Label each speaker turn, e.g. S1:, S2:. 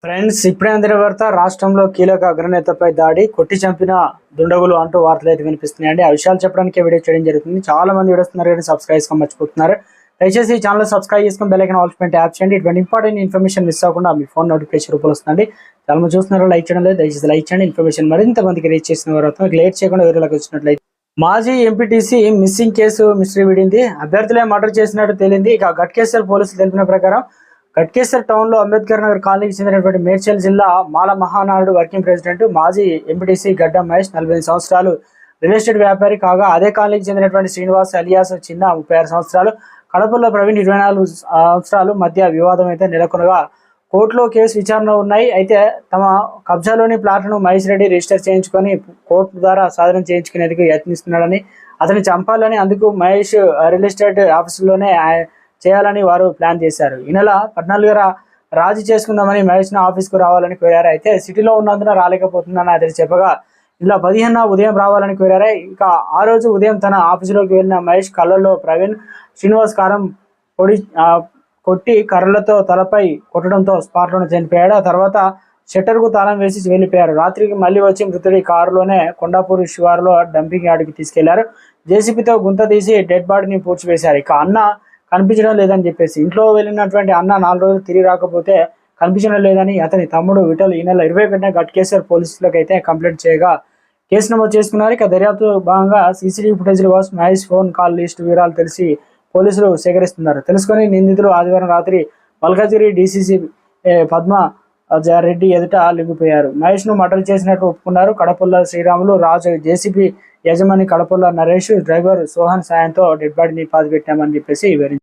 S1: Friends, ఇప్పుడే అందిన వార్త. రాష్ట్రంలో కీలక అగ్రనేతపై దాడి, కొట్టి చంపిన దుండగులు అంటూ వార్తలు అయితే వినిపిస్తున్నాయండి. ఆ విషయాలు చెప్పడానికి వీడియో చేయడం జరుగుతుంది. చాలా మంది వీడియోస్తున్నారు కానీ సబ్స్క్రైబ్ చేసుకొని మర్చిపోతున్నారు. దయచేసి ఈ ఛానల్ సబ్స్క్రైబ్ చేసుకొని బెల్ ఐకాన్ ఆల్ ట్యాప్ చేయండి. ఇటువంటి ఇంపార్టెంట్ ఇన్ఫర్మేషన్ మిస్ అవ్వకుండా మీ ఫోన్ నోటిఫికేషన్ రూపంలో వస్తుంది. చాలా మంది చూస్తున్నారు, లైక్ చేయడం లేదు. దయచేసి లైక్ చేయండి. ఇన్ఫర్మేషన్ మరింత మందికి రీచ్ చేసిన వారు లేట్ చేయకుండా వేరేలాగా వచ్చినట్లయితే. మాజీ ఎంపీటీసీ మిస్సింగ్ కేసు మిస్టరీ వీడింది. అభ్యర్థులే మర్డర్ చేసినట్టు తేలింది. ఇక గట్కేసర్ పోలీసులు తెలిపిన ప్రకారం గట్కేసర్ టౌన్ లో అంబేద్కర్ నగర్ కాలనీకి చెందినటువంటి మేడ్చల్ జిల్లా మాల మహానాడు వర్కింగ్ ప్రెసిడెంట్ మాజీ ఎంపీటీసీ గడ్డ మహేష్ 45 సంవత్సరాలు రియల్ ఎస్టేట్ వ్యాపారి కాగా, అదే కాలనీకి చెందినటువంటి శ్రీనివాస్ అలియాస్ చిన్న 36 సంవత్సరాలు, కడపలో ప్రవీణ్ 24 సంవత్సరాలు మధ్య వివాదం అయితే నెలకొనగా కోర్టులో కేసు విచారణ ఉన్నాయి. అయితే తమ కబ్జాలోని ప్లాట్ను మహేష్ రెడ్డి రిజిస్టర్ చేయించుకొని కోర్టు ద్వారా స్వాధీనం చేయించుకునేందుకు యత్నిస్తున్నాడని, అతన్ని చంపాలని, అందుకు మహేష్ రియల్ ఎస్టేట్ ఆఫీసులోనే చేయాలని వారు ప్లాన్ చేశారు. ఈ నెల 14న రాజీ చేసుకుందామని మహేష్ను ఆఫీస్కు రావాలని కోరారు. అయితే సిటీలో ఉన్నందున రాలేకపోతుందని అతను చెప్పగా, ఇలా 15న ఉదయం రావాలని కోరారు. ఇక ఆ రోజు ఉదయం తన ఆఫీసులోకి వెళ్ళిన మహేష్ కళ్ళల్లో ప్రవీణ్ శ్రీనివాస్ కారం కొట్టి కర్రలతో తలపై కొట్టడంతో స్పాట్లోనే చనిపోయాడు. ఆ తర్వాత షట్టర్కు తాళం వేసి వెళ్ళిపోయారు. రాత్రికి మళ్ళీ వచ్చి మృతుడి కారులోనే కొండాపూర్ శివారులో డంపింగ్ యార్డ్కి తీసుకెళ్లారు. జేసీబీతో గుంత తీసి డెడ్ బాడీని పూడ్చివేశారు. ఇక అన్న కనిపించడం లేదని చెప్పేసి ఇంట్లో వెళ్ళినటువంటి అన్న 4 రోజులు తిరిగి రాకపోతే కనిపించడం లేదని అతని తమ్ముడు విఠల్ ఈ నెల 21న గట్కేసర్ పోలీసులకు అయితే కంప్లైంట్ చేయగా కేసు నమోదు చేసుకున్నారు. ఇక దర్యాప్తు భాగంగా సీసీటీవీ ఫుటేజ్ల కోసం మహేష్ ఫోన్ కాల్ లిస్ట్ వివరాలు తెలిసి పోలీసులు సేకరిస్తున్నారు. తెలుసుకొని నిందితులు ఆదివారం రాత్రి మల్కాజిగిరి డీసీసీ పద్మ రెడ్డి ఎదుట లొంగిపోయారు. మహేష్ను మర్డర్ చేసినట్టు ఒప్పుకున్నారు. కడపల్ల శ్రీరాములు రాజు, జేసీబీ యజమాని కడపల్ల నరేష్, డ్రైవర్ సోహన్ సాయంతో డెడ్ బాడీని పాతిపెట్టామని చెప్పేసి వివరించారు.